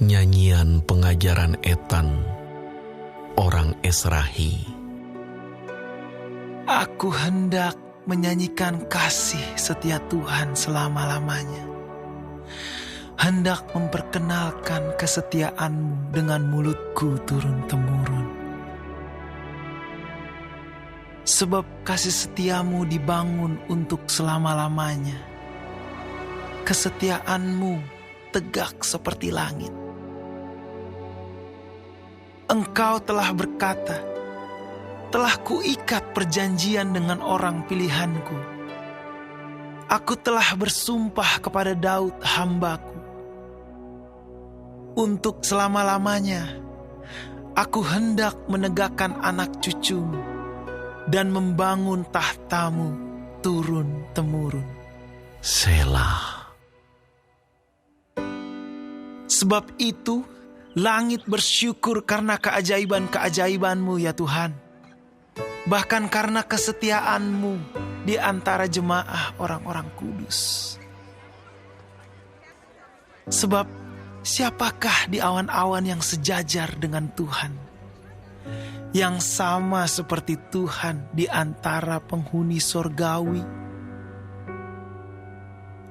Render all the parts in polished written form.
Nyanyian pengajaran Etan, orang Esrahi. Aku hendak menyanyikan kasih setia Tuhan selama-lamanya. Hendak memperkenalkan kesetiaan-Mu dengan mulutku turun-temurun. Sebab kasih setia-Mu dibangun untuk selama-lamanya. Kesetiaan-Mu tegak seperti langit. Engkau telah berkata, telah kuikat perjanjian dengan orang pilihanku. Aku telah bersumpah kepada Daud hamba-Ku. Untuk selama-lamanya, aku hendak menegakkan anak cucumu dan membangun tahta-Mu turun-temurun. Selah. Sebab itu, langit bersyukur karena keajaiban-keajaiban-Mu ya Tuhan. Bahkan karena kesetiaan-Mu di antara jemaah orang-orang kudus. Sebab siapakah di awan-awan yang sejajar dengan Tuhan? Yang sama seperti Tuhan di antara penghuni sorgawi.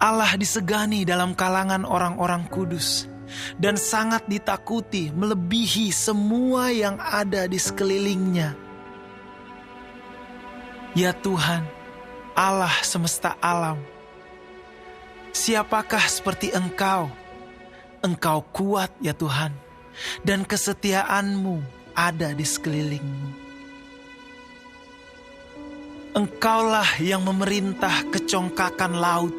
Allah disegani dalam kalangan orang-orang kudus. Dan sangat ditakuti melebihi semua yang ada di sekelilingnya. Ya Tuhan, Allah semesta alam, siapakah seperti Engkau? Engkau kuat ya Tuhan, dan kesetiaan-Mu ada di sekelilingmu. Engkaulah yang memerintah kecongkakan laut.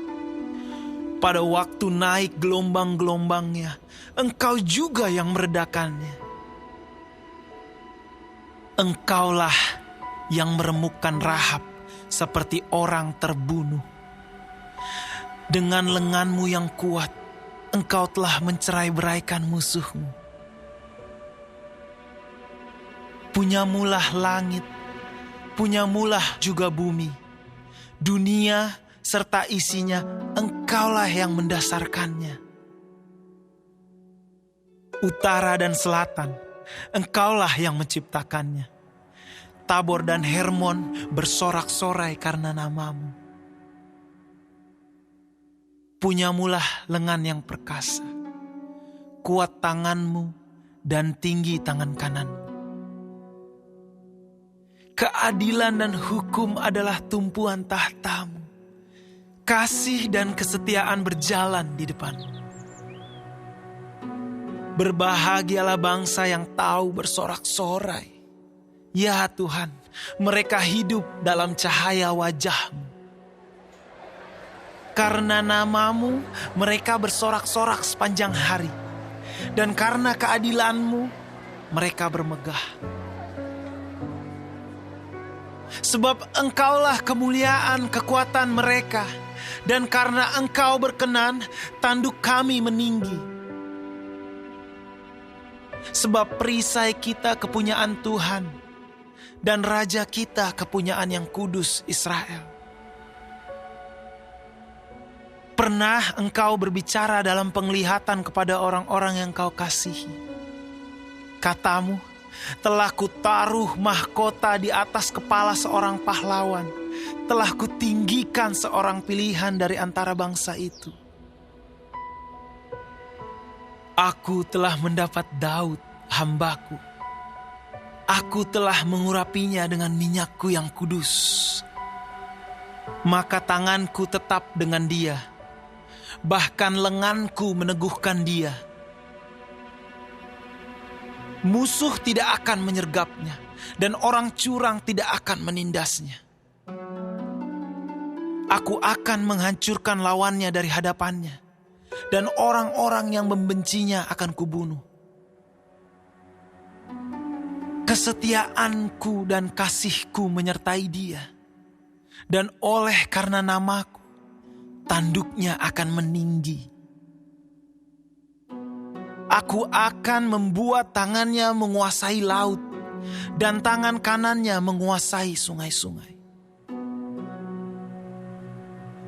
Pada waktu naik gelombang-gelombangnya, Engkau juga yang meredakannya. Engkaulah yang meremukkan Rahab seperti orang terbunuh. Dengan lengan-Mu yang kuat, Engkau telah mencerai-beraikan musuh-Mu. Punyamulah langit, punyamulah juga bumi, dunia serta isinya, Engkaulah yang mendasarkannya. Utara dan selatan, Engkaulah yang menciptakannya. Tabor dan Hermon bersorak-sorai karena nama-Mu. Punyamulah lengan yang perkasa, kuat tangan-Mu dan tinggi tangan kanan-Mu. Keadilan dan hukum adalah tumpuan tahta-Mu. Kasih dan kesetiaan berjalan di depan-Mu. Berbahagialah bangsa yang tahu bersorak-sorai. Ya Tuhan, mereka hidup dalam cahaya wajah-Mu. Karena nama-Mu, mereka bersorak-sorak sepanjang hari. Dan karena keadilan-Mu, mereka bermegah. Sebab Engkaulah kemuliaan kekuatan mereka. Dan karena Engkau berkenan, tanduk kami meninggi. Sebab perisai kita kepunyaan Tuhan, dan Raja kita kepunyaan yang kudus Israel. Pernah Engkau berbicara dalam penglihatan kepada orang-orang yang Kau kasihi. Kata-Mu, telah kutaruh mahkota di atas kepala seorang pahlawan. Telah kutinggikan seorang pilihan dari antara bangsa itu. Aku telah mendapat Daud, hamba-Ku. Aku telah mengurapinya dengan minyak-Ku yang kudus. Maka tanganku tetap dengan dia. Bahkan lenganku meneguhkan dia. Musuh tidak akan menyergapnya, dan orang curang tidak akan menindasnya. Aku akan menghancurkan lawannya dari hadapannya, dan orang-orang yang membencinya akan kubunuh. Kesetiaanku dan kasihku menyertai dia, dan oleh karena nama-Ku, tanduknya akan meninggi. Aku akan membuat tangannya menguasai laut, dan tangan kanannya menguasai sungai-sungai.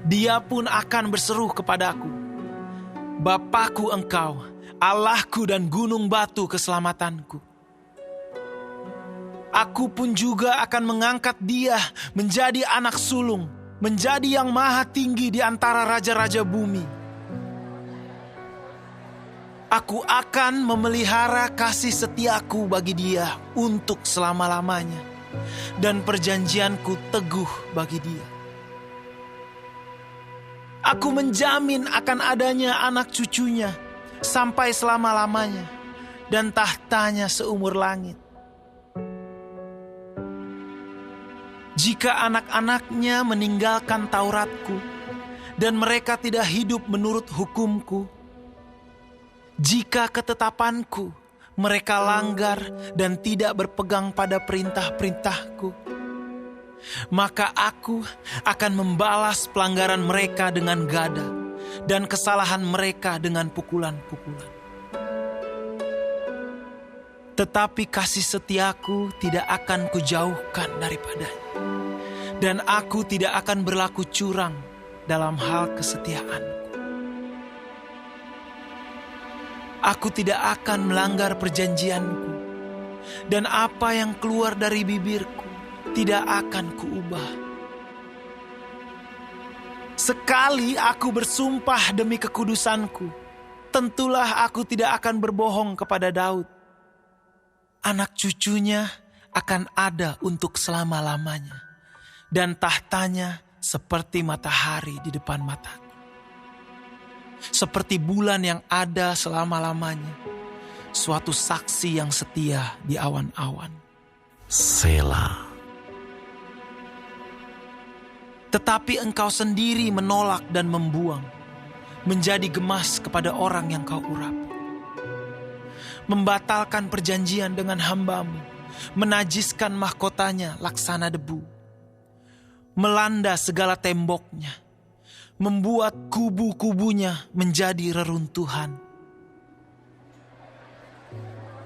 Dia pun akan berseru kepadaku, Bapakku engkau, Allahku dan gunung batu keselamatanku. Aku pun juga akan mengangkat dia menjadi anak sulung, menjadi yang maha tinggi di antara raja-raja bumi. Aku akan memelihara kasih setiaku bagi dia untuk selama-lamanya, dan perjanjianku teguh bagi dia. Aku menjamin akan adanya anak cucunya sampai selama-lamanya, dan tahtanya seumur langit. Jika anak-anaknya meninggalkan Tauratku dan mereka tidak hidup menurut hukumku, jika ketetapanku mereka langgar dan tidak berpegang pada perintah-perintahku, maka aku akan membalas pelanggaran mereka dengan gada dan kesalahan mereka dengan pukulan-pukulan. Tetapi kasih setiaku tidak akan kujauhkan daripadanya, dan aku tidak akan berlaku curang dalam hal kesetiaanku. Aku tidak akan melanggar perjanjianku, dan apa yang keluar dari bibirku tidak akan kuubah. Sekali aku bersumpah demi kekudusanku, tentulah aku tidak akan berbohong kepada Daud. Anak cucunya akan ada untuk selama-lamanya, dan tahtanya seperti matahari di depan mataku, seperti bulan yang ada selama-lamanya, suatu saksi yang setia di awan-awan. Selah. Tetapi engkau sendiri menolak dan membuang, menjadi gemas kepada orang yang kau urapi. Membatalkan perjanjian dengan hambamu, menajiskan mahkotanya laksana debu, melanda segala temboknya, membuat kubu-kubunya menjadi reruntuhan.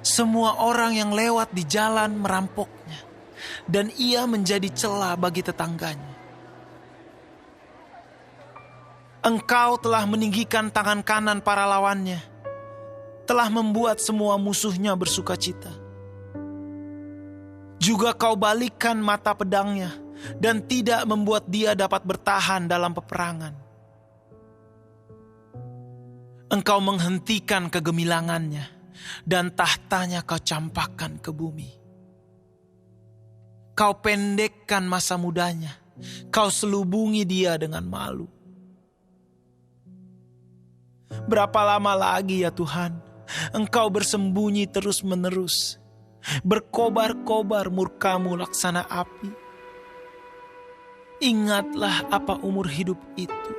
Semua orang yang lewat di jalan merampoknya, dan ia menjadi celah bagi tetangganya. Engkau telah meninggikan tangan kanan para lawannya, telah membuat semua musuhnya bersuka cita. Juga kau balikkan mata pedangnya, dan tidak membuat dia dapat bertahan dalam peperangan. Engkau menghentikan kegemilangannya, dan tahtanya kau campakkan ke bumi. Kau pendekkan masa mudanya, kau selubungi dia dengan malu. Berapa lama lagi ya Tuhan, Engkau bersembunyi terus-menerus, berkobar-kobar murkamu laksana api? Ingatlah apa umur hidup itu,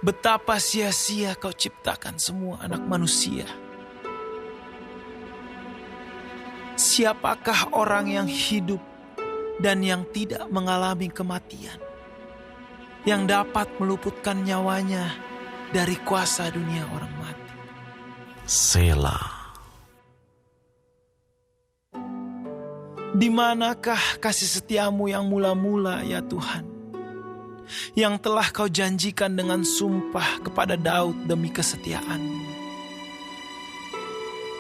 betapa sia-sia kau ciptakan semua anak manusia. Siapakah orang yang hidup dan yang tidak mengalami kematian, yang dapat meluputkan nyawanya dari kuasa dunia orang mati? Selah. Di manakah kasih setiamu yang mula-mula ya Tuhan, yang telah kau janjikan dengan sumpah kepada Daud demi kesetiaan-Mu?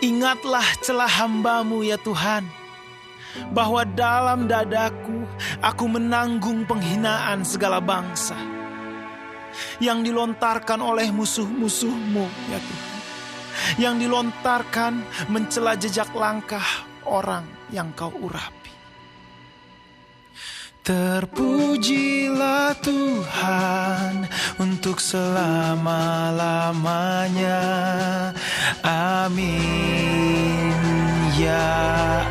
Ingatlah celah hamba-Mu ya Tuhan, bahwa dalam dadaku aku menanggung penghinaan segala bangsa yang dilontarkan oleh musuh-musuh-Mu ya Tuhan, yang dilontarkan mencela jejak langkah orang yang kau urapi. Terpujilah Tuhan untuk selama-lamanya. Amin ya